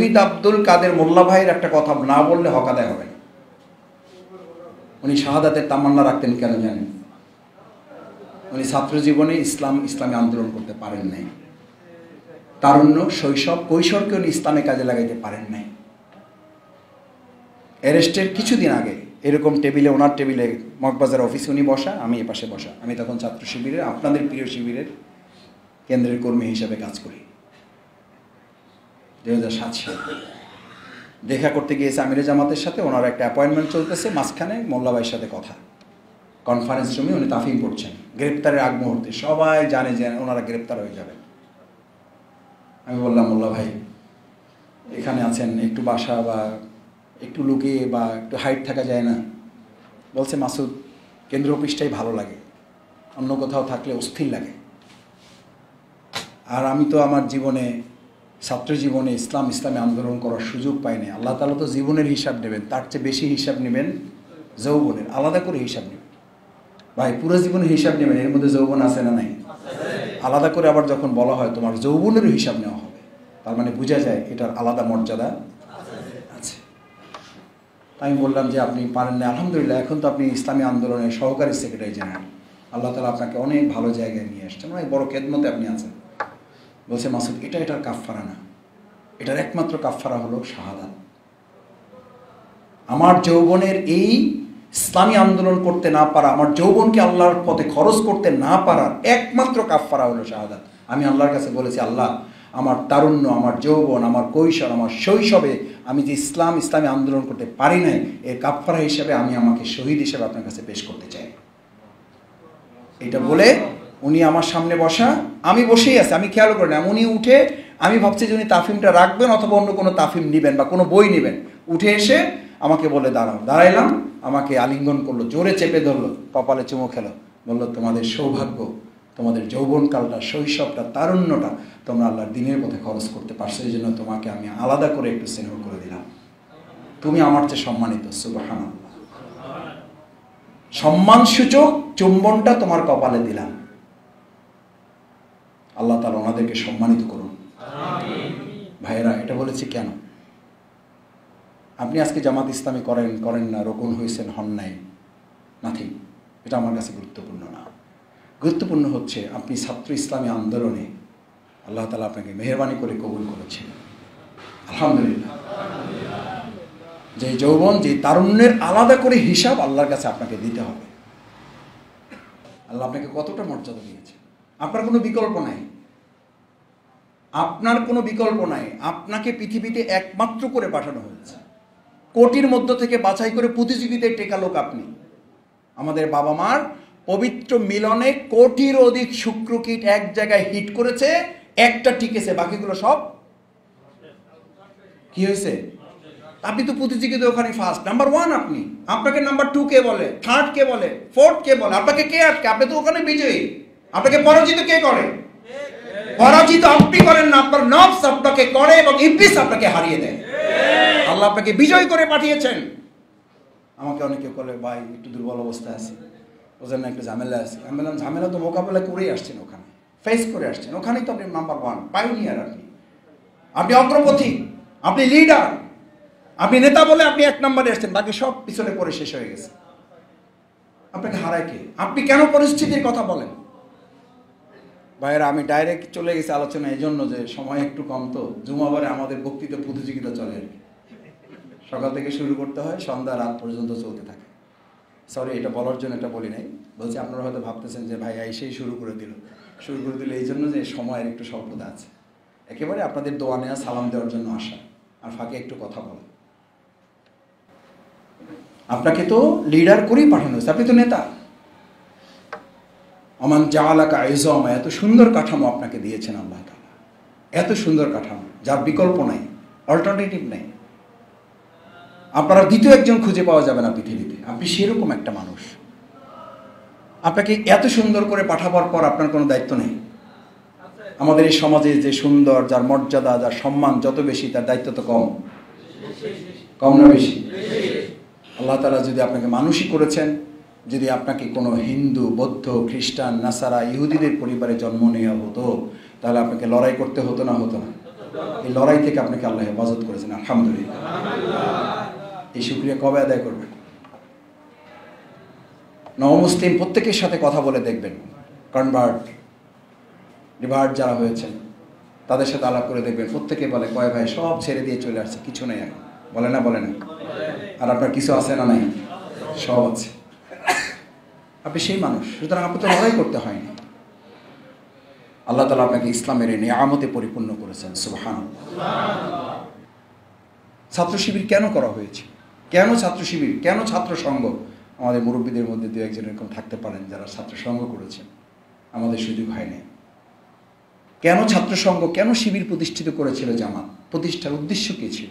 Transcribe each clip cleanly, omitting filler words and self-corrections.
শহীদ আব্দুল কাদের মোল্লা ভাইয়ের একটা কথা না বললে হক আদায় হবে না। উনি শাহাদাতের তামান্না রাখতেন কেন জানেন? উনি ছাত্র জীবনে ইসলামী আন্দোলন করতে পারেন নাই। তারুণ্য, শৈশব, কৈশোরকে উনি ইসলামে কাজে লাগাইতে পারেন নাই। অ্যারেস্টের কিছুদিন আগে এরকম টেবিলে, ওনার টেবিলে মগবাজার অফিসে উনি বসা, আমি এ পাশে বসা। আমি তখন ছাত্র শিবিরের, আপনাদের প্রিয় শিবিরের কেন্দ্রের কর্মী হিসাবে কাজ করি। 2007 সালে দেখা করতে গিয়েছে আমিরে জামাতের সাথে। ওনার একটা অ্যাপয়েন্টমেন্ট চলতেছে, মাঝখানে মোল্লা ভাইয়ের সাথে কথা, কনফারেন্স রুমে উনি তাফিম পড়ছেন। গ্রেপ্তারের আগ মুহূর্তে সবাই জানে যে ওনারা গ্রেপ্তার হয়ে যাবেন। আমি বললাম, মোল্লা ভাই এখানে আছেন, একটু বাসা বা একটু লুকিয়ে বা একটু হাইট থাকা যায় না? বলছে, মাসুদ কেন্দ্র অফিসটাই ভালো লাগে, অন্য কোথাও থাকলে অস্থির লাগে। আর আমি তো আমার জীবনে, ছাত্র জীবনে ইসলামী আন্দোলন করার সুযোগ পাইনি। আল্লাহ তাআলা তো জীবনের হিসাব নেবেন, তার চেয়ে বেশি হিসাব নেবেন যৌবনের, আলাদা করে হিসাব নেবেন। ভাই পুরো জীবনের হিসাব নেবেন, এর মধ্যে যৌবন আছে না নাই? আলাদা করে আবার যখন বলা হয় তোমার যৌবনেরও হিসাব নেওয়া হবে, তার মানে বোঝা যায় এটার আলাদা মর্যাদা আছে। আমি বললাম যে আপনি পারেন না, আলহামদুলিল্লাহ এখন তো আপনি ইসলামী আন্দোলনের সহকারী সেক্রেটারি জেনারেল, আল্লাহ তাআলা আপনাকে অনেক ভালো জায়গায় নিয়ে আসছেন, অনেক বড় খেদমতে আপনি আছেন। বলছে, মাসুদ এটার কাফফারা না, এটার একমাত্র কাফফারা হলো শাহাদাত। আমার যৌবনের এই ইসলামী আন্দোলন করতে না পারা, আমার যৌবনকে আল্লাহর পথে খরচ করতে না পারার একমাত্র কাফফারা হলো শাহাদাত। আমি আল্লাহর কাছে বলেছি, আল্লাহ আমার তারুণ্য, আমার যৌবন, আমার কৈশোর, আমার শৈশবে আমি যে ইসলামী আন্দোলন করতে পারি নাই, এর কাফফারা হিসেবে আমি আমাকে শহীদ হিসেবে আপনার কাছে পেশ করতে চাই। এটা বলে উনি আমার সামনে বসা, আমি বসেই আছি, আমি খেয়াল করি না। উনি উঠে, আমি ভাবছি যে উনি তাফিমটা রাখবেন অথবা অন্য কোনো তাফিম নেবেন বা কোনো বই নেবেন। উঠে এসে আমাকে বলে দাঁড়াও, দাঁড়াইলাম, আমাকে আলিঙ্গন করলো, জোরে চেপে ধরলো, কপালে চুমো খেলো, বললো তোমাদের সৌভাগ্য, তোমাদের যৌবনকালটা, শৈশবটা, তারুণ্যটা তোমরা আল্লাহর দিনের পথে খরচ করতে পারছো, এই জন্য তোমাকে আমি আলাদা করে একটু স্নেহ করে দিলাম, তুমি আমার চেয়ে সম্মানিত। সুবহানাল্লাহ, সম্মানসূচক চুম্বনটা তোমার কপালে দিলাম। আল্লাহ তাআলা ওনাদেরকে সম্মানিত করুন। ভাইয়েরা, এটা বলেছি কেন? আপনি আজকে জামাত ইসলামী করেন না, রোকন হয়েছেন, হন নাই, নাথিং, এটা আমার কাছে গুরুত্বপূর্ণ না। গুরুত্বপূর্ণ হচ্ছে আপনি ছাত্র ইসলামী আন্দোলনে আল্লাহ তাআলা আপনাকে মেহেরবানি করে কবুল করেছেন, আলহামদুলিল্লাহ। যে যৌবন, যে তারুণ্যের আলাদা করে হিসাব আল্লাহর কাছে আপনাকে দিতে হবে। আল্লাহ আপনাকে কতটা মর্যাদা দিয়েছে, আপনার কোনো বিকল্প নাই, আপনার কোনো বিকল্প নাই। আপনাকে পৃথিবীতে একমাত্র করে পাঠানো হয়েছে, কোটির মধ্য থেকে বাছাই করে প্রতিযোগিতায় টেকা লোক আপনি। আমাদের বাবা মার পবিত্র মিলনে কোটির অধিক শুক্রকীট এক জায়গায় হিট করেছে, একটা টিকেছে, বাকিগুলো সব কি হয়েছে? আপনি তো প্রতিযোগিতায় ওখানে ফার্স্ট, নাম্বার 1 আপনি। আপনাকে নাম্বার 2 কে বলে, 3rd কে বলে, 4th কে বলে, আপনাকে কে আটকে? আপনি তো ওখানে বিজয়ী। আপনাকে পরাজিত কে করে? পরাজিত আপনি করেন না, আপনার নফস আপনাকে করে এবং ইবলিস আপনাকে হারিয়ে দেয়। আল্লাহ আপনাকে বিজয় করে পাঠিয়েছেন। আমাকে অনেকে বলে, ভাই একটু দুর্বল অবস্থায় আছে, ওদের না একটু ঝামেলা আছে। আমি বললাম, ঝামেলা তো মোকাবেলা করেই আসছেন, ওখানে ফেস করে আসছেন, ওখানেই তো আপনি নাম্বার 1 পাইওনিয়ার। আপনি অগ্রপথী, আপনি লিডার, আপনি নেতা বলে আপনি 1 নম্বরে আসছেন, বাকি সব পিছনে পড়ে শেষ হয়ে গেছে। আপনাকে হারায় কে? আপনি কেন পরিস্থিতির কথা বলেন? ভাইয়েরা, আমি ডাইরেক্ট চলে গেছি আলোচনা এই জন্য যে সময় একটু কম, তো জুমাবারে আমাদের বক্তৃতা প্রতিযোগিতা চলে আর কি। সকাল থেকে শুরু করতে হয়, সন্ধ্যা রাত পর্যন্ত চলতে থাকে। সরি, এটা বলার জন্য এটা বলি নাই। বলছি আপনারা হয়তো ভাবতেছেন যে ভাই এসেই শুরু করে দিল এই জন্য যে সময়ের একটু স্বল্পতা আছে। একেবারে আপনাদের দোয়া নেওয়া, সালাম দেওয়ার জন্য আসা, আর ফাঁকে একটু কথা বলা। আপনাকে তো লিডার করেই পাঠানো হয়েছে, আপনি তো নেতা। আমান জাআলাকা ইজামা, এত সুন্দর কাঠামো আপনাকে দিয়েছেন আল্লাহ তাআলা, এত সুন্দর কাঠামো যার বিকল্প নাই, অল্টারনেটিভ নাই। আপনারা দ্বিতীয় একজন খুঁজে পাওয়া যাবে না পৃথিবীতে, আপনি সেরকম একটা মানুষ। আপনাকে এত সুন্দর করে পাঠাবার পর আপনার কোনো দায়িত্ব নেই। আমাদের এই সমাজে যে সুন্দর, যার মর্যাদা, যার সম্মান যত বেশি, তার দায়িত্ব তো কম না বেশি? আল্লাহ তাআলা যদি আপনাকে মানুষই করেছেন, যদি আপনাকে কোনো হিন্দু, বৌদ্ধ, খ্রিস্টান, নাসারা, ইহুদিদের পরিবারে জন্ম নেওয়া হতো, তাহলে আপনাকে লড়াই করতে হতো না? এই লড়াই থেকে আপনাকে আল্লাহ হেফাজত করেছেন, আলহামদুলিল্লাহ। এই শুকরিয়া কবে আদায় করবেন? নবমুসলিম প্রত্যেকের সাথে কথা বলে দেখবেন, কনভার্ট রিভার্ট যারা হয়েছেন তাদের সাথে আলাপ করে দেখবেন, প্রত্যেকে বলে কয় ভাই সব ছেড়ে দিয়ে চলে আসছে, কিছু নেই এখন, বলে না? বলে না? আর আপনার কিছু আছে না? নাই, সব আছে। আপনি সেই মানুষ, সুতরাং আপনাকে লড়াই করতে হয়নি। আল্লাহ তাআলা আপনাকে ইসলামের নিয়ামতে পরিপূর্ণ করেছেন, সুবহানাল্লাহ। ছাত্র শিবির কেন করা হয়েছে? কেন ছাত্র শিবির, কেন ছাত্র সংঘ? আমাদের মুরব্বীদের মধ্যে দু একজন এরকম থাকতে পারেন যারা ছাত্র সংঘ করেছেন, আমাদের সুযোগ হয়নি। কেন ছাত্র সংঘ, কেন শিবির প্রতিষ্ঠিত করেছিল জামাত? প্রতিষ্ঠার উদ্দেশ্য কী ছিল?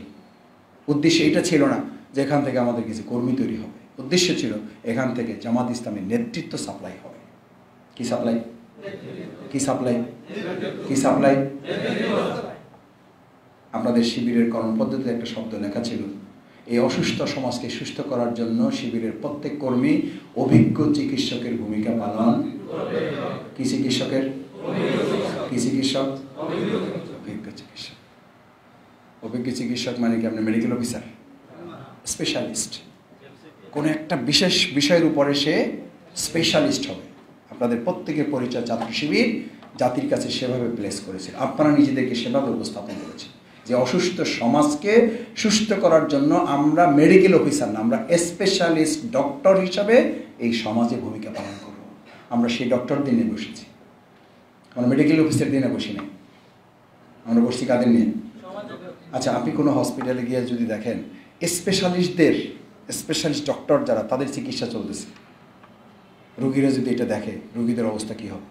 উদ্দেশ্য এটা ছিল না যে এখান থেকে আমাদের কিছু কর্মী তৈরি হবে, উদ্দেশ্য ছিল এখান থেকে জামাত ইসলামের নেতৃত্ব সাপ্লাই হবে। কি সাপ্লাই? কি সাপ্লাই? কি সাপ্লাই? আপনাদের শিবিরের কর্মপদ্ধতিতে একটা শব্দ লেখা ছিল, এই অসুস্থ সমাজকে সুস্থ করার জন্য শিবিরের প্রত্যেক কর্মী অভিজ্ঞ চিকিৎসকের ভূমিকা পালন। কি চিকিৎসকের? কি চিকিৎসক? অভিজ্ঞ চিকিৎসক। অভিজ্ঞ চিকিৎসক মানে কি আপনি মেডিকেল অফিসার? স্পেশালিস্ট। কোনো একটা বিশেষ বিষয়ের উপরে সে স্পেশালিস্ট হবে। আপনাদের প্রত্যেকের পরিচয় ছাত্র শিবির জাতির কাছে সেভাবে প্লেস করেছে, আপনারা নিজেদেরকে সেভাবে উপস্থাপন করেছেন যে অসুস্থ সমাজকে সুস্থ করার জন্য আমরা মেডিকেল অফিসার না, আমরা স্পেশালিস্ট ডক্টর হিসাবে এই সমাজে ভূমিকা পালন করব। আমরা সেই ডক্টর দিনে বসেছি, আমরা মেডিকেল অফিসার দিনে বসি নাই। আমরা বসছি কাদের নিয়ে? আচ্ছা, আপনি কোনো হসপিটালে গিয়ে যদি দেখেন স্পেশালিস্টদের, স্পেশালিস্ট ডক্টর যারা, তাদের চিকিৎসা চলতেছে, রোগীরা যদি এটা দেখে রোগীদের অবস্থা কী হবে?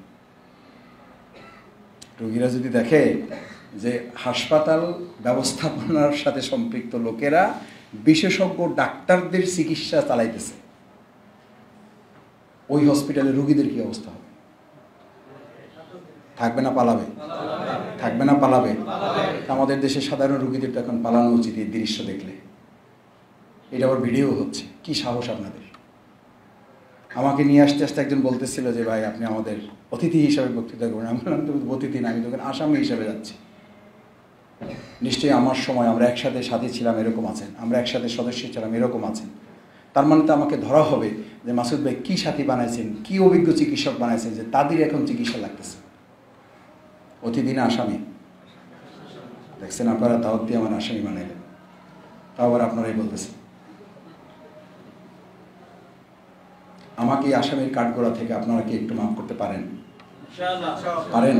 রোগীরা যদি দেখে যে হাসপাতাল ব্যবস্থাপনার সাথে সম্পৃক্ত লোকেরা বিশেষজ্ঞ ডাক্তারদের চিকিৎসা চালাইতেছে, ওই হসপিটালে রোগীদের কী অবস্থা হবে? থাকবে না পালাবে? থাকবে না পালাবে? আমাদের দেশে সাধারণ রোগীদের তো এখন পালানো উচিত এই দৃশ্য দেখলে। এটা আবার ভিডিও হচ্ছে, কি সাহস আপনাদের! আমাকে নিয়ে আসতে আসতে একজন বলতেছিল যে ভাই আপনি আমাদের অতিথি হিসাবে বক্তৃতা করবেন। আমি বললাম তো অতিথি না, আমি তখন আসামি হিসাবে যাচ্ছি। নিশ্চয়ই আমার সময় আমরা একসাথে সাথী ছিলাম এরকম আছেন, আমরা একসাথে সদস্য ছিলাম এরকম আছেন। তার মানে তো আমাকে ধরা হবে যে মাসুদ ভাই কী সাথী বানাইছেন, কী অভিজ্ঞ চিকিৎসক বানাইছেন যে তাদের এখন চিকিৎসা লাগতেছে। অতিথি না আসামি? দেখছেন, আপনারা দাওয়াত দিয়ে আমার আসামি বানাইলেন, তাও আবার আপনারাই বলতেছেন। আমাকে এই আসামির কাঠগড়া থেকে আপনারা কি একটু মাফ করতে পারেন? পারেন?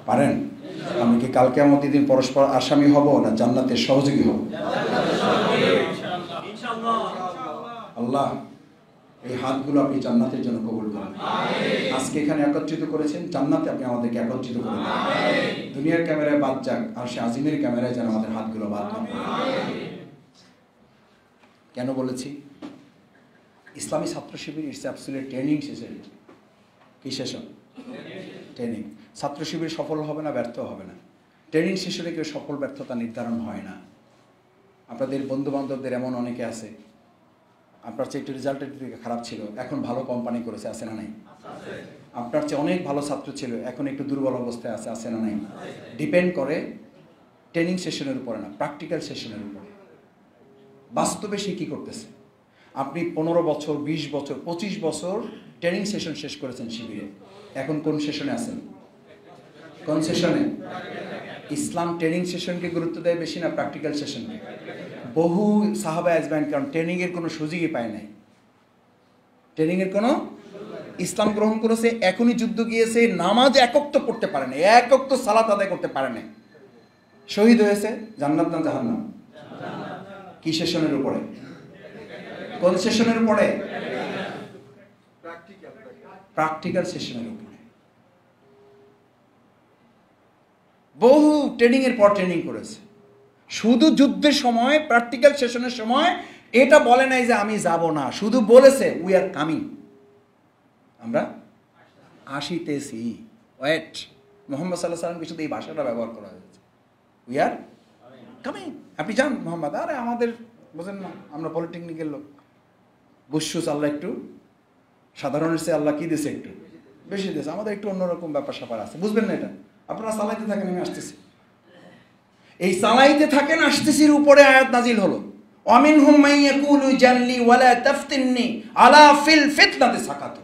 পারেন? আমি কি কালকে আমাদের দিন পরস্পর আসামি হব না জান্নাতের সহযোগী হব? আল্লাহ এই হাতগুলো আপনি জান্নাতের জন্য কবুল করুন। আজকে এখানে একত্রিত করেছেন, জান্নাতে আপনি আমাদেরকে একত্রিত করুন। দুনিয়ার ক্যামেরায় বাদ যাক, আর সে আজিমের ক্যামেরায় যেন আমাদের হাতগুলো বাদ না পড়ে। কেন বলেছি? ইসলামী ছাত্র শিবির ইটস অ্যাবসলিউট ট্রেনিং সেশন। কি সেশন? ট্রেনিং। ছাত্র শিবির সফল হবে না, ব্যর্থ হবে না। ট্রেনিং সেশনে কেউ সফল ব্যর্থতা নির্ধারণ হয় না। আপনাদের বন্ধু বান্ধবদের এমন অনেকে আছে, আপনার চেয়ে একটু রেজাল্টের দিকে খারাপ ছিল, এখন ভালো কোম্পানি করেছে, আছে না নাই? আপনার চেয়ে অনেক ভালো ছাত্র ছিল, এখন একটু দুর্বল অবস্থায় আছে, আছে না নাই? ডিপেন্ড করে ট্রেনিং সেশনের উপরে না, প্র্যাকটিক্যাল সেশনের উপরে। বাস্তবে সে কী করতেছে। আপনি 15 বছর, 20 বছর, 25 বছর ট্রেনিং সেশন শেষ করেছেন শিবিরে, এখন কোন সেশনে আছেন? কোন সেশনে? ইসলাম ট্রেনিং সেশনকে গুরুত্ব দেয় বেশি না প্র্যাকটিক্যাল সেশনকে? বহু সাহাবা আজমাইন কারণ ট্রেনিংয়ের কোনো সুযোগই পায় নাই। ট্রেনিংয়ের কোনো, ইসলাম গ্রহণ করেছে, এখনই যুদ্ধ গিয়েছে, নামাজ একক তো পড়তে পারে না, একক তো সালাত আদায় করতে পারে না, শহীদ হয়েছে, জান্নাত না জাহান্নাম? কি সেশনের উপরে? কোন সেশনের উপরে? প্র্যাকটিক্যাল সেশনের উপরে। বহু ট্রেনিং এর পর ট্রেনিং করেছে, শুধু যুদ্ধের সময় প্র্যাকটিক্যাল সেশনের সময় এটা বলে নাই যে আমি যাব না, শুধু বলেছে উই আর কামিং, আমরা আসিতেছি, ওয়েট। মোহাম্মদ সাল্লাল্লাহু আলাইহি ওয়াসাল্লামকে শুধু এই ভাষাটা ব্যবহার করা হয়েছে, উই আর কামিং। আপনি যান মোহাম্মদ, আরে আমাদের বোঝেন না, আমরা পলিটেকনিকের লোক, বুঝছুস আল্লাহ একটু সাধারণের চেয়ে আল্লাহ কি দিয়েছে একটু বেশি দিয়েছে, আমাদের একটু অন্যরকম ব্যাপার স্যাপার আছে, বুঝবেন না এটা, আপনারা চালাইতে থাকেন, আমি আসতেছি। এই চালাইতে থাকেন, আসতেছির উপরে আয়াত নাজিল হলো, ওয়ামিনহুম মান ইয়াকুলু জাল্লি ওয়ালা তাফতিননি আলা ফিল ফিতনাতি সাকাতু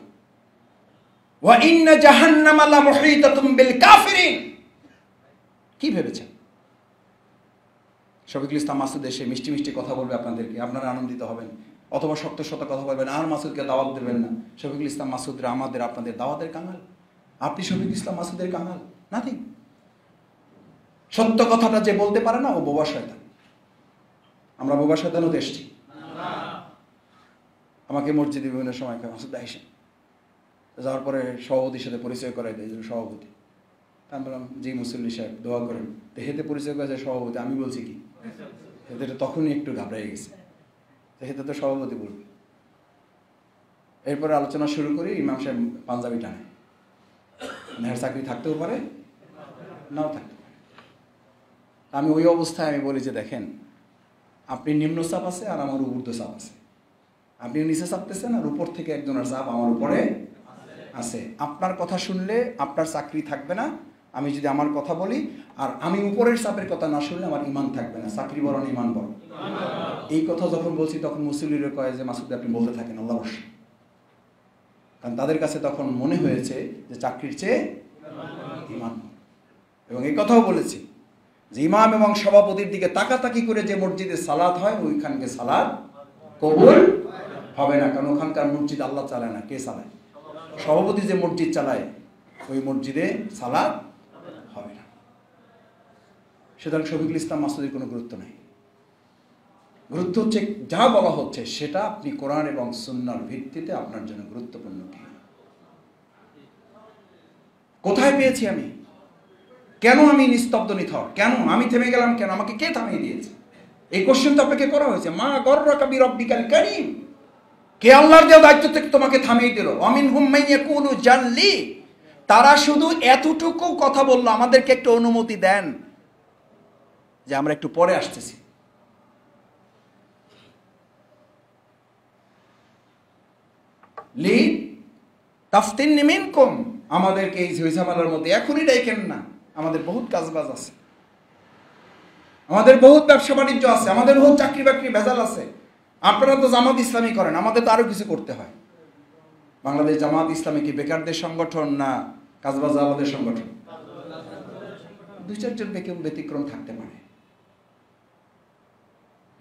ওয়া ইন্না জাহান্নামা লামুহীতাতুম বিল কাফিরিন। কি ভেবেছেন শফিকুল ইসলাম মাসুদ এসে মিষ্টি মিষ্টি কথা বলবে আপনাদেরকে, আপনারা আনন্দিত হবেন, অথবা শক্ত শক্ত কথা বলবেন, আর মাসুদকে দাওয়াত দেবেন না? শফিকুল ইসলাম মাসুদরা আমাদের আপনাদের দাওয়াতের কাঙাল, আপনি শফিকুল ইসলাম মাসুদের কাঙাল? নাথিং। সত্য কথাটা যে বলতে পারে না ও বোবা শয়তান। আমরা বোবা শয়তান হতে এসছি। আমাকে মসজিদে বিভিন্ন সময় মাসুদ আইসেন, যাওয়ার পরে সভাপতির সাথে পরিচয় করাই দেয়, সভাপতি। আমি বললাম জি মুসল্লি সাহেব দোয়া করেন। তো হেতে পরিচয় করেছে সভাপতি, আমি বলছি কি, হেতে তখনই একটু ঘাবড়াই গেছে, হেতে তো সভাপতি বলবে। এরপরে আলোচনা শুরু করি, ইমাম সাহেব পাঞ্জাবি টানে, নেহার চাকরি থাকতেও পারে নাও থাকতে পারে। আমি ওই অবস্থায় আমি বলি যে দেখেন, আপনি নিম্ন চাপ আছে আর আমার ঊর্ধ্ব চাপ আছে, আপনি নিচে চাপতেছেন আর উপর থেকে একজনের চাপ আমার উপরে আছে। আপনার কথা শুনলে আপনার চাকরি থাকবে না, আমি যদি আমার কথা বলি আর আমি উপরের চাপের কথা না শুনলে আমার ইমান থাকবে না, চাকরি বড় না ইমান বড়। এই কথা যখন বলছি তখন মুসল্লিরা কয় যে মাসুদ আপনি বলতে থাকেন, আল্লাহ বর্ষ। কারণ তাদের কাছে তখন মনে হয়েছে যে চাকরির চেয়ে ইমান। এবং এই কথাও বলেছি যে ইমাম এবং সভাপতির দিকে তাকাতাকি করে যে মসজিদে সালাত হয় ওইখানকে সালাত কবুল হবে না, কারণ ওখানকার মসজিদ আল্লাহ চালায় না, কে চালায়? সভাপতি যে মসজিদ চালায় ওই মসজিদে সালাত হবে না। সুতরাং শফিকুল ইসলাম মাসুদের কোনো গুরুত্ব নেই। গুরুত্ব হচ্ছে যা বলা হচ্ছে সেটা আপনি কোরআন এবং সুন্নাহর ভিত্তিতে আপনার জন্য গুরুত্বপূর্ণ কি, কোথায় পেয়েছি আমি, কেন আমি নিস্তব্ধ নিথর, কেন আমি থেমে গেলাম, কেন আমাকে কে থামিয়ে দিয়েছে? এই কোশ্চেন তো আপনাকে করা হয়েছে। মা গররাকা বিরব্বিকাল কারীম, কে আল্লাহর দেওয়া দায়িত্ব থেকে তোমাকে থামিয়ে দিল? ওয়ামিনহুম মান ইয়াকুলু জাল্লি, তারা শুধু এতটুকু কথা বললো, আমাদেরকে একটু অনুমতি দেন যে আমরা একটু পরে আসতেছি। লি তাফতিননি মিনকুম, আমাদেরকে এই ঝামেলার মধ্যে এখনই ডাকেন না, আমাদের বহুত কাজবাজ আছে, আমাদের বহুত ব্যবসা বাণিজ্য আছে, আমাদের বহুত চাকরি বাকরি ভেজাল আছে। আপনারা তো জামাত ইসলামী করেন, আমাদের তো আরো কিছু করতে হয়। বাংলাদেশ জামাত ইসলামী কি বেকারদের সংগঠন না কাজবাজ আলাদের সংগঠন? দুই চারজন ব্যতিক্রম থাকতে পারে,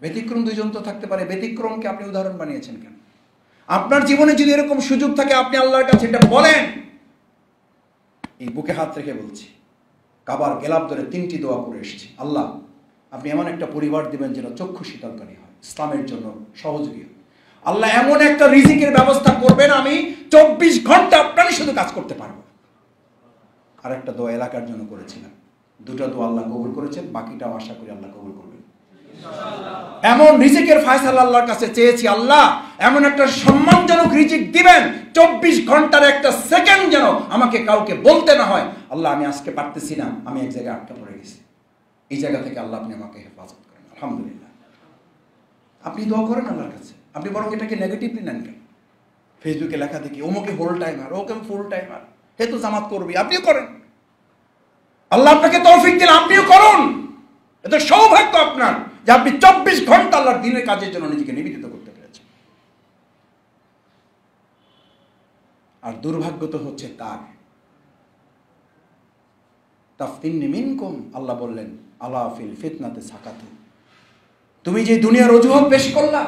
ব্যতিক্রম দুইজন তো থাকতে পারে। ব্যতিক্রমকে আপনি উদাহরণ বানিয়েছেন কেন? আপনার জীবনে যদি এরকম সুযোগ থাকে আপনি আল্লাহর কাছে এটা বলেন। এই বুকে হাত রেখে বলছি, কাবার গেলাপ ধরে 3টি দোয়া করে এসেছি। আল্লাহ আপনি এমন একটা পরিবার দিবেন যেন চক্ষু শীতলকারী হয়, ইসলামের জন্য সহযোগী হয়। আল্লাহ এমন একটা রিজিকের ব্যবস্থা করবেন আমি 24 ঘন্টা আপনারই শুধু কাজ করতে পারবো। আর একটা দোয়া এলাকার জন্য করেছিলাম, 2টা দোয়া আল্লাহ কবুল করেছেন, বাকিটাও আশা করি আল্লাহ কবুল করবেন। এমন রিজিকের ফয়সালা আল্লাহর কাছে চেয়েছি, আল্লাহ এমন একটা সম্মানজনক রিজিক দিবেন 24 ঘন্টার একটা সেকেন্ড যেন আমাকে কাউকে বলতে না হয় আল্লাহ আমি আজকে পারতেছি না, আমি এক জায়গায় আটকা পড়ে গেছি। এই জায়গা থেকে আল্লাহ আপনি আমাকে হেফাজত করেন। আলহামদুলিল্লাহ। আপনি দোয়া করেন আল্লাহর কাছে, আপনি বরং এটাকে নেগেটিভলি নেন কেন? ফেসবুকে লেখা দেখি অমুকে হোল টাইমার, ওকে ফুল টাইমার, হে তো জামাত করবি, আপনিও করেন। আল্লাহ আপনাকে তৌফিক দিন, আপনিও করুন। এটা সৌভাগ্য আপনার যে আপনি 24 ঘন্টা আল্লাহর দিনের কাজের জন্য নিজেকে নিবেদিত করতে পেরেছেন। আর দুর্ভাগ্য তো হচ্ছে তার, তাফতিননি মিনকুম, আল্লাহ বললেন আলা ফিল ফিতনাতে সাকাতু, তুমি যে দুনিয়ার অজুহাত পেশ করলা,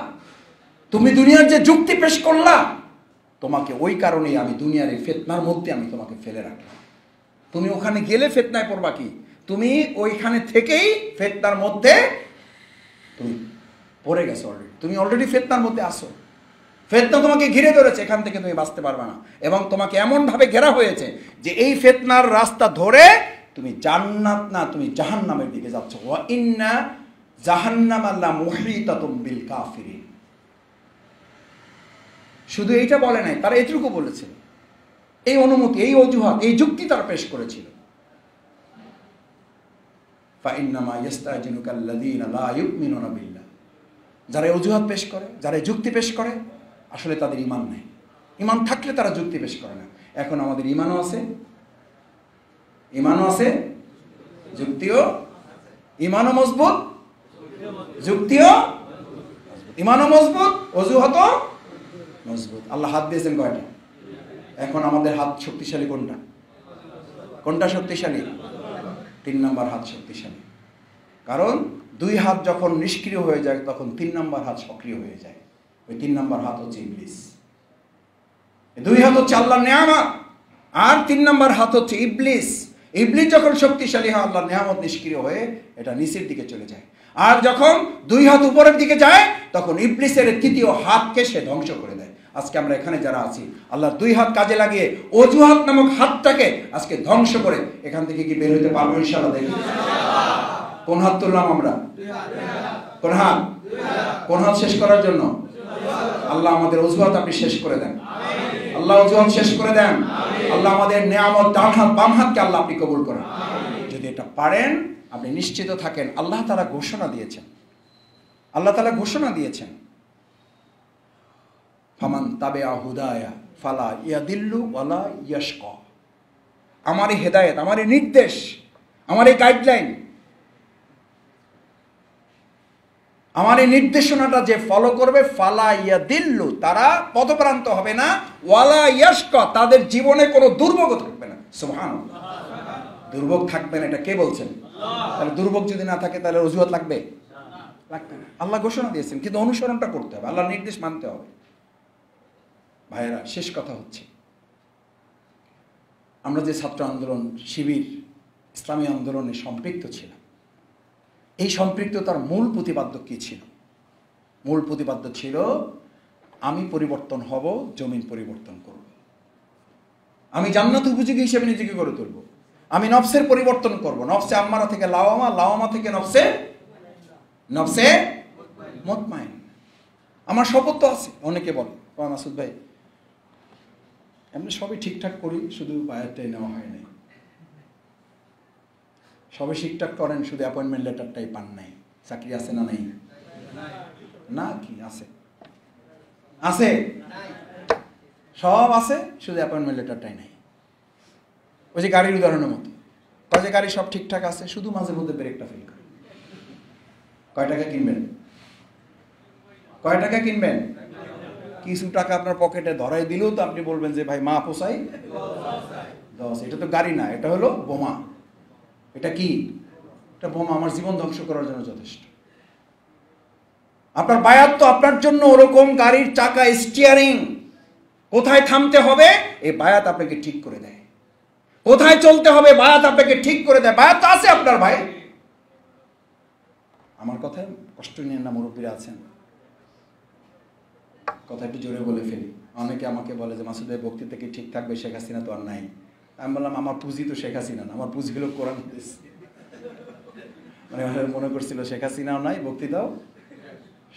তুমি দুনিয়ার যে যুক্তি পেশ করলা, তোমাকে ওই কারণেই আমি দুনিয়ার এই ফিতনার মধ্যে আমি তোমাকে ফেলে রাখলাম। তুমি ওখানে গেলে ফিতনায় পড়বা কি? তুমি ওইখানে থেকেই ফিতনার মধ্যে তুমি পড়ে গেছো অলরেডি, তুমি অলরেডি ফিতনার মধ্যে আসো। ফিতনা তোমাকে ঘিরে ধরেছে, এখান থেকে তুমি বাঁচতে পারবে না। এবং তোমাকে এমন ভাবে ঘেরা হয়েছে যে এই ফিতনার রাস্তা ধরে তুমি জান্নাত না তুমি জাহান্নামের দিকে যাচ্ছ। ওয়া ইন্না জাহান্নামা লামুহীতাতুম বিল কাফিরিন। শুধু এইটা বলে নাই, তারা এটুকু বলেছিল, এই অনুমতি, এই অজুহাত, এই যুক্তি তারা পেশ করেছিল। ফাইন্নামা ইস্তাজিনুকাল্লাযীনা লা ইউমিনুনা বিল্লাহ, যারা অজুহাত পেশ করে, যারা যুক্তি পেশ করে, আসলে তাদের ঈমান নেই। ঈমান থাকলে তারা যুক্তি পেশ করে না। এখন আমাদের ঈমানও আছে, যুক্তিও ইমানও মজবুত, যুক্তিও ইমানও মজবুত, অজুহাতও মজবুত। আল্লাহ হাত দিয়েছেন কয়টা? এখন আমাদের হাত শক্তিশালী কোনটা? কোনটা শক্তিশালী? 3 নম্বর হাত শক্তিশালী। কারণ 2 হাত যখন নিষ্ক্রিয় হয়ে যায় তখন 3 নম্বর হাত সক্রিয় হয়ে যায়। ওই 3 নম্বর হাত হচ্ছে ইবলিস। 2 হাত হচ্ছে আল্লাহর নেয়ামত, আর 3 নম্বর হাত হচ্ছে ইবলিস। ইবলিস যখন শক্তিশালী হয় আল্লাহর নেয়ামত নিষ্ক্রিয় হয়ে এটা নিচের দিকে চলে যায়। আর যখন 2 হাত উপরের দিকে যায় তখন ইবলিসের 3য় হাতকে সে ধ্বংস করে দেয়। আজকে আমরা এখানে যারা আছি আল্লাহর 2 হাত কাজে লাগিয়ে অজুহাত নামক হাতটাকে আজকে ধ্বংস করে এখান থেকে কি বের হতে পারবো ইনশাআল্লাহ? দেখি কোন হাত তুললাম আমরা? কোন হাত? কোন হাত শেষ করার জন্য? আল্লাহ আমাদের অজুহাত আপনি শেষ করে দেন। আল্লাহ অজুহাত শেষ করে দেন। আল্লাহ আমাদের নেয়ামত ডান হাত বাম হাতকে আল্লাহ আপনি কবুল করেন। যদি এটা পারেন আপনি নিশ্চিত থাকেন আল্লাহ তাআলা ঘোষণা দিয়েছেন, আল্লাহ তাআলা ঘোষণা দিয়েছেন ফামান তাবিআ হুদায়া ফালা ইয়াদিল্লু ওয়ালা ইয়াশকা। আমার এই হেদায়েত, আমার এই নির্দেশ, আমার এই গাইডলাইন, আমার এই নির্দেশনাটা যে ফলো করবে ফালা ইয়াদিল্লু, তারা পথভ্রান্ত হবে না, ওয়ালা ইয়াশকা, তাদের জীবনে কোনো দুর্ভোগ থাকবে না। সুবহানাল্লাহ। দুর্ভোগ থাকবে না এটা কে বলছেন? তাহলে দুর্ভোগ যদি না থাকে তাহলে অজুহাত লাগবে? লাগবে না। আল্লাহ ঘোষণা দিয়েছেন, কিন্তু অনুসরণটা করতে হবে, আল্লাহর নির্দেশ মানতে হবে। ভাইয়েরা, শেষ কথা হচ্ছে আমরা যে ছাত্র আন্দোলন, শিবির, ইসলামী আন্দোলনে সম্পৃক্ত ছিলাম, এই সম্পৃক্ততার মূল প্রতিপাদ্য কি ছিল? মূল প্রতিপাদ্য ছিল আমি পরিবর্তন হব, জমিন পরিবর্তন করব। আমি জান্নাত উপযোগী হিসেবে নিজেকে গড়ে তুলব। আমি নফসের পরিবর্তন করব, নফসে আম্মারা থেকে লাওয়ামা, লাওয়ামা থেকে নফসে মুতমাইন। আমার শপথ তো আছে। অনেকে বলে মাসুদ ভাই এমনি সবই ঠিকঠাক করি, শুধু বায়াতটাই নেওয়া হয় নাই। সবে ঠিকঠাক করেন, শুধু অ্যাপয়েন্টমেন্ট লেটারটাই পান নাই। চাকরি আছে না নাই? না, কি আছে? আছে, সব আছে, শুধু অ্যাপয়েন্টমেন্ট লেটারটাই নাই। ওই যে গাড়ির উদাহরণের মতো, ওই যে গাড়ি সব ঠিকঠাক আছে, শুধু মাঝে মধ্যে ব্রেকটা ফেল করে। কয় টাকা কিনবেন? কয় টাকা কিনবেন? কিছু টাকা আপনার পকেটে ধরাই দিলেও তো আপনি বলবেন যে ভাই মা পোষাই 10। এটা তো গাড়ি না, এটা হলো বোমা। এটা কি? এটা বোমা, আমার জীবন ধ্বংস করার জন্য যথেষ্ট। আপনার বায়াত তো আপনার জন্য ওরকম গাড়ির চাকা, স্টিয়ারিং, কোথায় থামতে হবে এই বায়াত আপনাকে ঠিক করে দেয়, কোথায় চলতে হবে বায়াত আপনাকে ঠিক করে দেয়। বায়াত তো আছে আপনার ভাই। আমার কথায় কষ্ট নিয়ে না, মুরব্বীরা আছেন, কথা একটু জোরে বলে ফেলি। অনেকে আমাকে বলে যে মাসুদ ভাই বক্তৃতা কি ঠিক থাকবে, শেখ হাসিনা তো আর নাই। আমি বললাম আমার পুঁজি তো শেখ হাসিনা না, আমার পুঁজি হলো কোরআন হাদিস। মানে মনে করছিল শেখ হাসিনাও নাই, বক্তৃতাও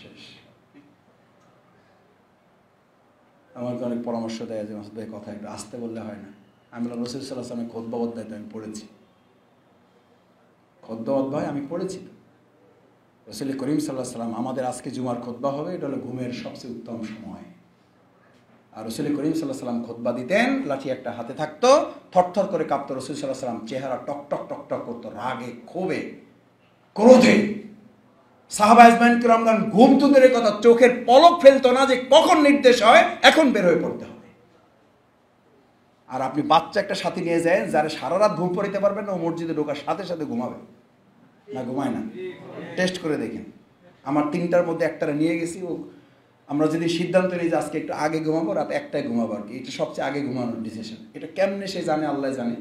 শেষ। আমাকে অনেক পরামর্শ দেয় যে মাসুদ ভাই কথা একটু আসতে বললে হয় না। আমি বললাম রসুল সাল্লাল্লাহু আলাইহি ওয়াসাল্লাম খুতবা অধ্যায় আমি পড়েছি, খুতবা অধ্যায় আমি পড়েছি। রসুল করিম সাল্লাল্লাহু আলাইহি ওয়াসাল্লাম আমাদের আজকে জুমার খুতবা হবে, এটা হলো ঘুমের সবচেয়ে উত্তম সময়। আর রসুল করিম সাল্লাল্লাহু আলাইহি ওয়াসাল্লাম খুতবা দিতেন, লাঠি একটা হাতে থাকতো, থরথর করে কাঁপতো রসুল সাল্লাল্লাহু আলাইহি ওয়াসাল্লাম, চেহারা টক টক টক টক করতো রাগে, ক্ষোভে, ক্রোধে। সাহাবা ইজমাইন কিরামগণ ঘুম তো দূরের কথা, চোখের পলক ফেলতো না যে কখন নির্দেশ হয় এখন বের হয়ে পড়তে হবে। আর আপনি বাচ্চা একটা সাথী নিয়ে যায় যারা সারা রাত ঘুম পড়িতে পারবেন না, ও মসজিদে ঢোকার সাথে সাথে ঘুমাবে না? ঘুমায় না? টেস্ট করে দেখেন। আমার 3টার মধ্যে একটারে নিয়ে গেছি, ও আমরা যদি সিদ্ধান্ত নিই যে আজকে একটু আগে ঘুমাবো, রাতে 1টায় ঘুমাবো আর কি, এটা সবচেয়ে আগে ঘুমানোর ডিসিশন। এটা কেমনে সে জানে, আল্লাহ জানে,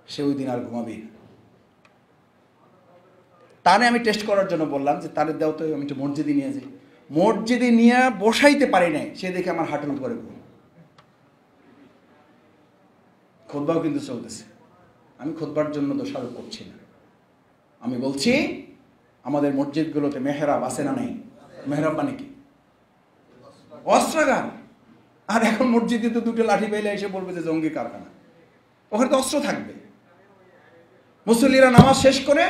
সে ওই দিন আর ঘুমাবেই না। তারে আমি টেস্ট করার জন্য বললাম যে তারে দেও তো, আমি একটু মসজিদে নিয়ে যাই। মসজিদে নিয়ে বসাইতে পারি নাই, সে দেখে আমার হাঁটুর উপরে ঘুম। খুতবাও কিন্তু চলতেছে, আমি খুতবার জন্য দোষারোপ করছি না। আমি বলছি আমাদের মসজিদগুলোতে মেহরাব আছে না নাই? মেহরাব মানে কি? অস্ত্রাগার। আর এখন মসজিদে তো 2টো লাঠি পেলে এসে বলবে যে জঙ্গি কারখানা। ওখানে তো অস্ত্র থাকবে। মুসল্লিরা নামাজ শেষ করে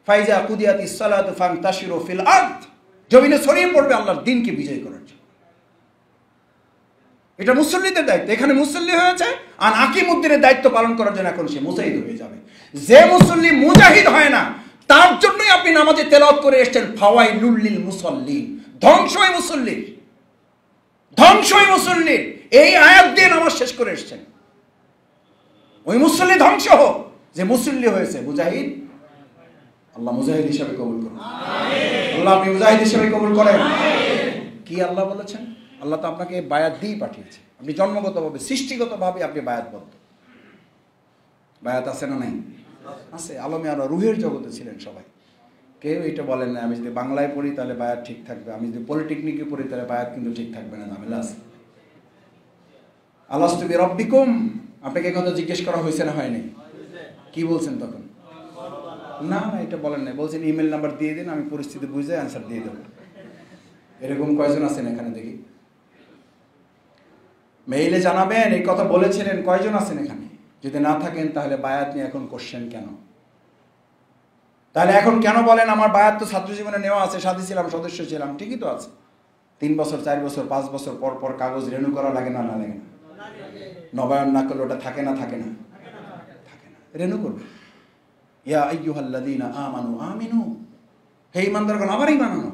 ফাইজা কুদিয়াতিস সালাতু ফান্তাশিরু ফিল আরদ, জমিনে ছড়িয়ে পড়বে আল্লাহর দ্বীনকে বিজয় করার জন্য। এটা মুসল্লিদের দায়িত্ব। এখানে মুসল্লি হয়েছে, আর আকিমুদ্দিনের দায়িত্ব পালন করার জন্য এখন সে মুজাহিদ হয়ে যাবে। যে মুসল্লি মুজাহিদ হয় না, তার জন্যই আপনি নামাজে তেলাওয়াত করে এসেছেন ফাওয়াইলুল লিল মুসাল্লিন, ধ্বংসই মুসল্লির, ধ্বংসই মুসল্লির। এই আয়াত দিয়ে নামাজ শেষ করে এসেছেন। ওই মুসল্লি ধ্বংস হোক যে মুসল্লি হয়েছে। মুজাহিদ, আল্লাহ মুজাহিদ হিসাবে কবুল করুন। আল্লাহ আপনি মুজাহিদ হিসাবে কবুল করেন। কি আল্লাহ বলেছেন? আল্লাহ তো আপনাকে বায়াত দিয়ে পাঠিয়েছে। আপনি জন্মগতভাবে, সৃষ্টিগতভাবে আপনি বায়াতবদ্ধ। বায়াত আছে না নাই? আছে। আলমে আল্লাহ রুহের জগতে ছিলেন সবাই। কেউ এটা বলেন না আমি যদি বাংলায় পড়ি তাহলে বায়াত ঠিক থাকবে, আমি যদি পলিটেকনিকে পড়ি তাহলে বায়াত কিন্তু ঠিক থাকবে না, ঝামেলা আছে। আলাস্তু বিরাব্বিকুম, আপনাকে কথা জিজ্ঞেস করা হয়েছে না হয়নি? কি বলছেন তখন? না না এটা বলেন না, বলছেন ইমেল নাম্বার দিয়ে দিন, আমি পরিস্থিতি বুঝে অ্যান্সার দিয়ে দেবো। এরকম কয়জন আছেন এখানে দেখি? মেইলে জানাবেন এই কথা বলেছিলেন, কয়জন আছেন এখানে? যদি না থাকেন তাহলে বায়াত নিয়ে এখন কোশ্চেন কেন? তাহলে এখন কেন বলেন আমার বায়াত তো ছাত্র জীবনে নেওয়া আছে, সাথী ছিলাম, সদস্য ছিলাম, ঠিকই তো আছে। 3 বছর 4 বছর 5 বছর পর পর কাগজ রেনু করা লাগে না? না লাগে না? নবায়ন না করলে ওটা থাকে না? থাকে না? থাকে না, রেনু করবে। ইয়া আইয়ুহাল্লাযীনা আমানু আমিনু, হে ঈমানদারগণ আবার ঈমান আনো।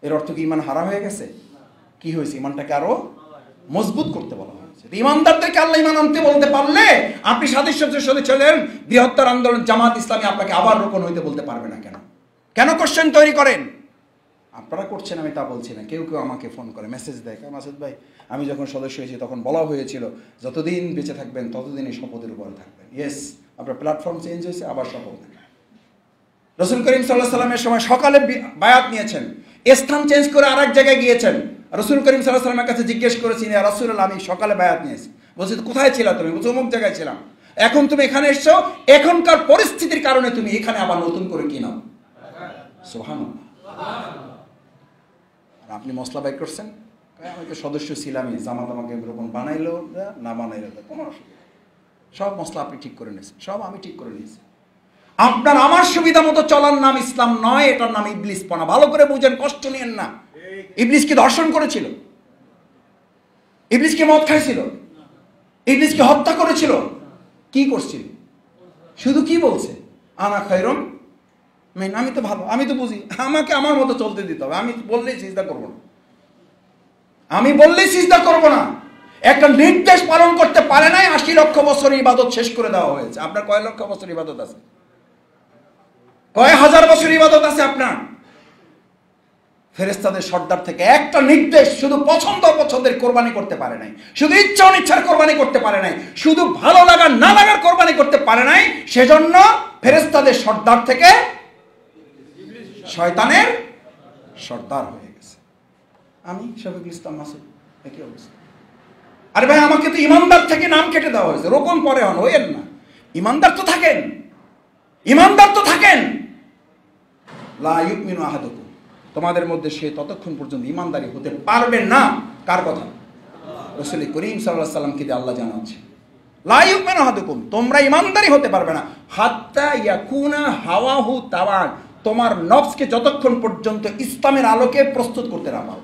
এর অর্থ কি ঈমান হারা হয়ে গেছে? কি হয়েছে? ঈমানটাকে আরো মজবুত করতে বলা হয়েছে। ঈমানদারদেরকে আল্লাহ ঈমান আনতে বলতে পারলে আপনি সাদৃশ্যের সাথে চলেন, বৃহত্তর আন্দোলন জামাত ইসলামী আপনাকে আবার রোপণ হইতে বলতে পারবে না। কেন? কেন কোশ্চেন তৈরি করেন? আপনারা করছেন, আমি তা বলছি না। কেউ কেউ আমাকে ফোন করে, মেসেজ দেয়, মাসুদ ভাই আমি যখন সদস্য হয়েছি তখন বলা হয়েছিল যতদিন বেঁচে থাকবেন ততদিন এই শপথের উপরে থাকবেন। ইয়েস, আপনার প্ল্যাটফর্ম চেঞ্জ হয়েছে, আবার শপথ নেন। রাসূল করিম সাল্লাল্লাহু আলাইহি সাল্লামের সময় সকালে বায়াত নিয়েছেন, স্থান চেঞ্জ করে আরেক জায়গায় গিয়েছেন। রাসূল করিম সাল্লাল্লাহু আলাইহি সাল্লামের কাছে জিজ্ঞেস করেছেন, ইয়া রাসূলুল্লাহ আমি সকালে বায়াত নিয়েছি। বলছে কোথায় ছিলা তুমি? বলছে অমুক জায়গায় ছিলাম। এখন তুমি এখানে এসছো, এখনকার পরিস্থিতির কারণে তুমি এখানে আবার নতুন করে কি নাও? সুবহানাল্লাহ। আপনি মশলা বাই করছেন, আমি তো সদস্য ছিলামই, জামাত আমাকে এরকম বানাইলো না বানাইলো কোনো অসুবিধা, সব মশলা আপনি ঠিক করে নিয়েছেন, সব আমি ঠিক করে নিয়েছি। আপনার আমার সুবিধা মতো চলার নাম ইসলাম নয়, এটার নাম ইবলিসপনা। ভালো করে বুঝেন, কষ্ট নিয়েন না। ইবলিস কি ধর্ষণ করেছিল? ইবলিস কি মদ খাইছিল? ইবলিস কি হত্যা করেছিল? কি করছিল? শুধু কি বলছে? আনা খায়রুম মিন, আমি তো ভালো, আমি তো বুঝি, আমাকে আমার মতো চলতে দিতে হবে, আমি বললেই সিজদা করবো না, আমি বললেই সিজদা করবো না। একটা নির্দেশ পালন করতে পারে নাই, 80 লক্ষ বছর ইবাদত শেষ করে দেওয়া হয়েছে। আপনার কয় লক্ষ বছর ইবাদত আছে? কয় হাজার বছর ইবাদত আছে আপনার? ফেরেশতাদের সর্দার থেকে একটা নির্দেশ, শুধু পছন্দ অপছন্দের কোরবানি করতে পারে নাই, শুধু ইচ্ছা অনিচ্ছার কোরবানি করতে পারে নাই, শুধু ভালো লাগার না লাগার কোরবানি করতে পারে নাই। সেজন্য ফেরেশতাদের সর্দার থেকে শয়তানের সর্দার হয়ে গেছে। আমি শফিকুল ইসলাম মাসুদ, একই অবস্থা। আরে ভাই আমাকে তো ইমানদার থেকে নাম কেটে দেওয়া হয়েছে, রোপণ পরে হন, হইয়েন না। ইমানদার তো থাকেন, ইমানদার তো থাকেন। লা ইউমিনু আহাদুকুম, তোমাদের মধ্যে সে ততক্ষণ পর্যন্ত ইমানদারি হতে পারবে না। কার কথা? রাসূল করিম সাল্লাল্লাহু আলাইহি সাল্লামকে দিয়ে আল্লাহ জানাচ্ছেন, লা ইউমিনু আহাদুকুম, তোমরা ইমানদারি হতে পারবে না হাত্তা ইয়াকুনা হাওয়াহু তাওয়ান, তোমার নফসকে যতক্ষণ পর্যন্ত ইসলামের আলোকে প্রস্তুত করতে না পারো।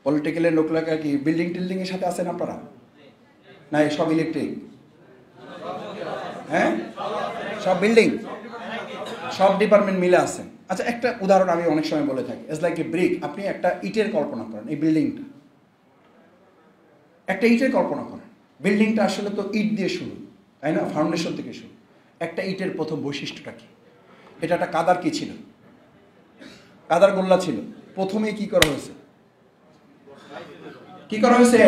পলিটিক্যালের লোকলাকা কি বিল্ডিং টিল্ডিং এর সাথে আছেন আপনারা? না সব ইলেকট্রিক? হ্যাঁ, সব বিল্ডিং, সব ডিপার্টমেন্ট মিলে আছেন। আচ্ছা, একটা উদাহরণ আমি অনেক সময় বলে থাকি, ইটস লাইক এ ব্রিক। আপনি একটা ইটের কল্পনা করেন, এই বিল্ডিংটা একটা ইটের কল্পনা করেন। বিল্ডিংটা আসলে তো ইট দিয়ে শুরু, তাই না? ফাউন্ডেশন থেকে শুরু। একটা ইটের প্রথম বৈশিষ্ট্যটা কি? এটা একটা কাদার কি ছিল? কাদার গোল্লা ছিল। প্রথমেই কি করা হয়েছে? কি করা হয়েছে?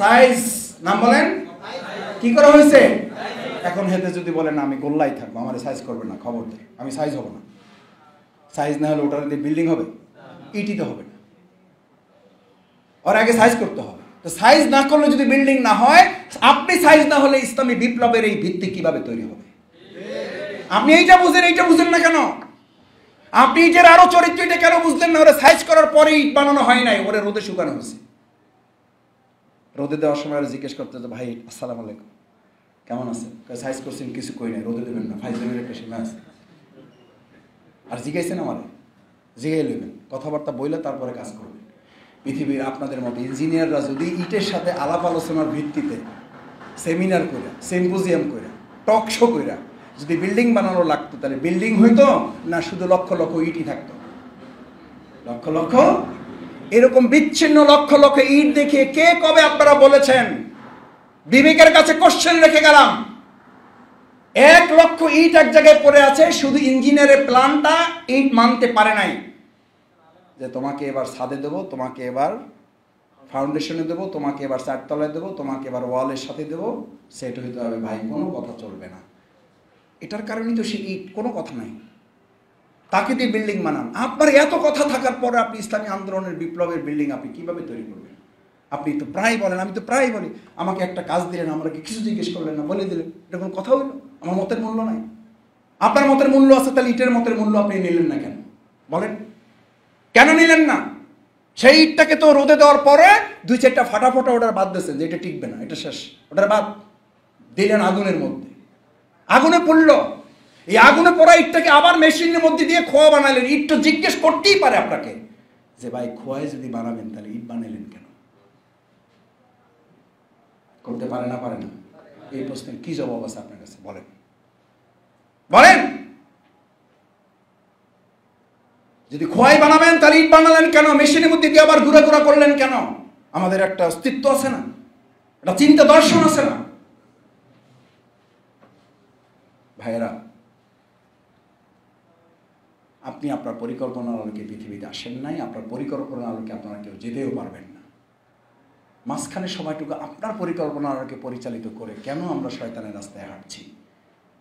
সাইজ। নাম বলেন, কি করা হয়েছে? এখন হেতে যদি বলেন আমি গোল্লাই থাকবো, আমার সাইজ করবে না, খবরদার, আমি সাইজ হব না। সাইজ না হলে ওটার দিয়ে বিল্ডিং হবে? ইটিতে হবে না, ওর আগে সাইজ করতে হবে। তো সাইজ না করলে যদি বিল্ডিং না হয়, আপনি সাইজ না হলে ইসলামী বিপ্লবের এই ভিত্তি কিভাবে তৈরি হবে? আপনি এইটা বুঝেন না কেন? আপনি ইটের আরো চরিত্র এটা কেন বুঝলেন না? ওরা সাইজ করার পরে ইট বানানো হয় নাই, ওরা রোদে শুকানো হয়েছে। রোদে দেওয়ার সময় জিজ্ঞেস করতে, ভাই আসসালামু আলাইকুম, কেমন আছেন? সাইজ করছেন? কিছু কই নাই, রোদে দেবেন না, ফাইজলামের একটা সীমা আছে। আর জিজ্ঞাসেন আমার, জিজ্ঞাই লইবেন, কথাবার্তা বইলে তারপরে কাজ করবেন। পৃথিবীর আপনাদের মতো ইঞ্জিনিয়াররা যদি ইটের সাথে আলাপ আলোচনার ভিত্তিতে সেমিনার করে, সিম্পোজিয়াম করে, টক শো করে যদি বিল্ডিং বানানো লাগতো তাহলে বিল্ডিং হইতো না শুধু লক্ষ লক্ষ ইটই থাকতো? লক্ষ লক্ষ এরকম বিচ্ছিন্ন লক্ষ লক্ষ ইট দেখিয়ে কে কবে আপনারা বলেছেন? বিবেকের কাছে কোশ্চেন রেখে গেলাম, 1 লক্ষ ইট এক জায়গায় পড়ে আছে, শুধু ইঞ্জিনিয়ারের প্ল্যানটা ইট মানতে পারে নাই যে তোমাকে এবার ছাদে দেবো, তোমাকে এবার ফাউন্ডেশনে দেবো, তোমাকে এবার চারতলায় দেবো, তোমাকে এবার ওয়ালের সাথে দেবো, সেট হইতে হবে। ভাই কোনো কথা চলবে না। এটার কারণেই তো সে ইট, কোনো কথা নাই। তাকে দিয়ে বিল্ডিং বানান। আপনার এত কথা থাকার পরে আপনি ইসলামী আন্দোলনের বিপ্লবের বিল্ডিং আপনি কিভাবে তৈরি করবেন? আপনি তো প্রায় বলেন, আমি তো প্রায় বলি, আমাকে একটা কাজ দিলেন, আমাকে কিছু জিজ্ঞেস করলেন না, বলে দিলেন, এটা কোনো কথা হইল? আমার মতের মূল্য নাই। আপনার মতের মূল্য আছে, তাহলে ইটের মতের মূল্য আপনি নিলেন না কেন? বলেন কেন নিলেন না? সেই ইটটাকে তো রোদে দেওয়ার পরে 2-4টা ফাটা ফোটা ওটার বাদ দিয়েছেন যে এটা টিকবে না, এটা শেষ, ওটার বাদ দিলেন আগুনের মধ্যে, আগুনে পড়লো। এই আগুনে পড়া ইটটাকে আবার মেশিনের মধ্যে দিয়ে খোয়া বানালেন। ইট তো জিজ্ঞেস করতেই পারে আপনাকে যে ভাই খোয়ায় যদি বানাবেন তাহলে ইট বানালেন কেন? করতে পারে না? পারে না? এই প্রশ্নের কি জবাব আছে আপনার কাছে? বলেন বলেন। যদি খোয়াই বানাবেন তাহলে ইট বানালেন কেন? মেশিনের মধ্যে দিয়ে আবার ঘুরে ঘুরা করলেন কেন? আমাদের একটা অস্তিত্ব আছে না? একটা চিন্তা দর্শন আছে না? ভাইয়েরা, আপনি আপনার পরিকল্পনার আলোকে পৃথিবীতে আসেন নাই, আপনার পরিকল্পনার আলোকে আপনারা কেউ যেতেও পারবেন না। মাঝখানে সময়টুকু আপনার পরিকল্পনার আলোকে পরিচালিত করে কেন আমরা শয়তানের রাস্তায় হাঁটছি?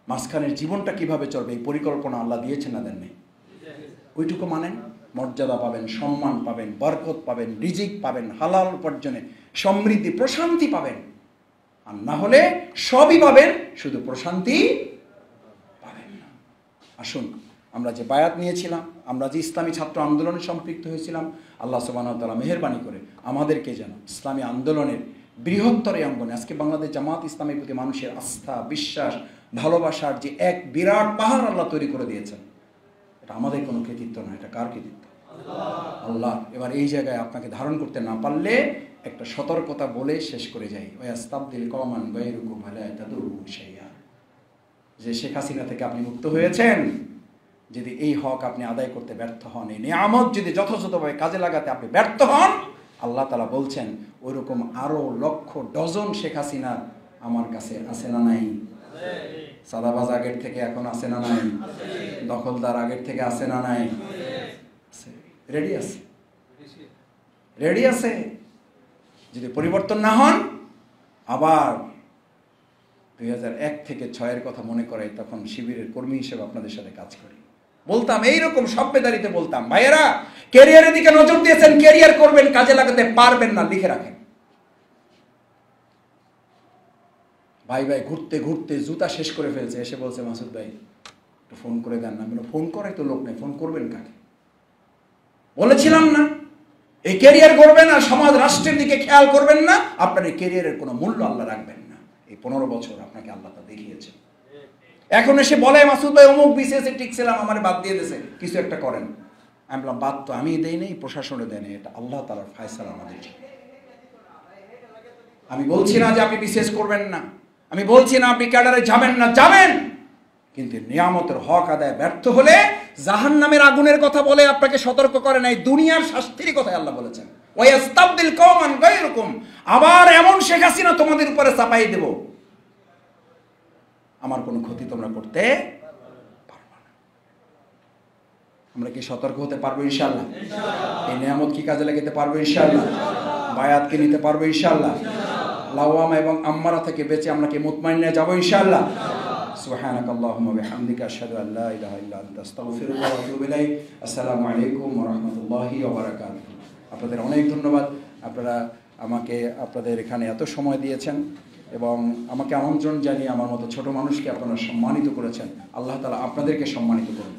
মাঝখানের জীবনটা কিভাবে চলবে এই পরিকল্পনা আল্লাহ দিয়েছেন না দেন নেই? ওইটুকু মানেন, মর্যাদা পাবেন, সম্মান পাবেন, বরকত পাবেন, রিজিক পাবেন, হালাল উপার্জনে সমৃদ্ধি, প্রশান্তি পাবেন। আর না হলে সবই পাবেন, শুধু প্রশান্তি পাবেন না। আসুন, আমরা যে বায়াত নিয়েছিলাম, আমরা যে ইসলামী ছাত্র আন্দোলনে সম্পৃক্ত হয়েছিলাম, আল্লাহ সুবহানাহু ওয়া তাআলা মেহেরবানি করে আমাদেরকে যেন ইসলামী আন্দোলনের বৃহত্তর এই অঙ্গনে, আজকে বাংলাদেশ জামাত ইসলামের প্রতি মানুষের আস্থা, বিশ্বাস, ভালোবাসার যে এক বিরাট পাহাড় আল্লাহ তৈরি করে দিয়েছেন, এটা আমাদের কোনো কৃতিত্ব না, এটা কার কৃতিত্ব? আল্লাহ। এবার এই জায়গায় আপনাকে ধারণ করতে না পারলে একটা সতর্কতা বলে শেষ করে যাই, ওয়াস্তাবদিল কওমান গায়রুকুম লা তাদুরু শাইআ। যে শেখ হাসিনা থেকে আপনি মুক্ত হয়েছেন, যদি এই হক আপনি আদায় করতে ব্যর্থ হন, এই নিয়ামত যদি যথাযথভাবে কাজে লাগাতে আপনি ব্যর্থ হন, আল্লাহ তাআলা বলছেন ওইরকম আরো লক্ষ ডজন শেখ হাসিনা আমার কাছে আছে না নাই? সাদাবাজ আগের থেকে এখন আছে না নাই? দখলদার আগের থেকে আছে না নাই? রেডি আছে, রেডি আছে। যদি পরিবর্তন না হন, আবার 2001 থেকে 6-এর কথা মনে করে, তখন শিবিরের কর্মী হিসেবে আপনাদের সাথে কাজ করি, বলতাম এইরকম সভ্যতারিতে বলতাম, ভাইয়েরা ক্যারিয়ারের দিকে নজর দিয়েছেন, ক্যারিয়ার করবেন, কাজে লাগাতে পারবেন না, লিখে রাখেন। ভাই ভাই ঘুরতে ঘুরতে জুতা শেষ করে ফেলছে, এসে বলছে মাসুদ ভাই একটু ফোন করে দেন না। ফোন করে তো লোক নেই, ফোন করবেন কাকে? বলেছিলাম না এই ক্যারিয়ার করবেন আর সমাজ রাষ্ট্রের দিকে খেয়াল করবেন না, আপনার এই ক্যারিয়ারের কোনো মূল্য আল্লাহ রাখবেন না। এই 15 বছর আপনাকে আল্লাহ তা দেখিয়েছে। এখন এসে বলে মাসুদ ভাই অমুক বিসিএসে টিকছিলাম, আমার বাদ দিয়ে দিয়েছে, কিছু একটা করেন। আমি বললাম বাদ তো আমি দেই নেই, প্রশাসনে দেয় নেই, এটা আল্লাহ তাআলার ফয়সালা আমাদের। আমি বলছি না যে আপনি বিসিএস করবেন না, আমি বলছি না আপনি ক্যাডারে যাবেন না, যাবেন, কিন্তু নিয়ামতের হক আদায় ব্যর্থ হলে জাহান্নামের আগুনের কথা বলে আপনাকে সতর্ক করে নাই, দুনিয়ার শাস্তির কথা আল্লাহ বলেছেন, ওয়াস্তাবদিল কওমান গায়রুকুম, আবার এমন শেখ হাসিনা তোমাদের উপরে চাপাই দেব, আমার কোনো ক্ষতি তোমরা করতে পারবে না। আমরা কি সতর্ক হতে পারবো ইনশাআল্লাহ? এই নিয়ামত কি কাজে লাগাতে পারবো ইনশাআল্লাহ? বায়াতকে নিতে পারবো ইনশাআল্লাহ? লাওয়ামা এবং আম্মারা থেকে বেঁচে আমরা কি মুতমাইন্না যাব ইনশাআল্লাহ? সুবহানাকাল্লাহুম্মা বিহামদিকা আশহাদু আল্লা ইলাহা ইল্লা আনতা আস্তাগফিরুকা ওয়া আতুবু ইলাইক। আসসালামু আলাইকুম ওয়া রাহমাতুল্লাহি ওয়া বারাকাতুহু। আপনাদের অনেক ধন্যবাদ, আপনারা আমাকে আপনাদের এখানে এত সময় দিয়েছেন এবং আমাকে আমন্ত্রণ জানিয়ে আমার মতো ছোট মানুষকে আপনারা সম্মানিত করেছেন। আল্লাহ তাআলা আপনাদেরকে সম্মানিত করুন।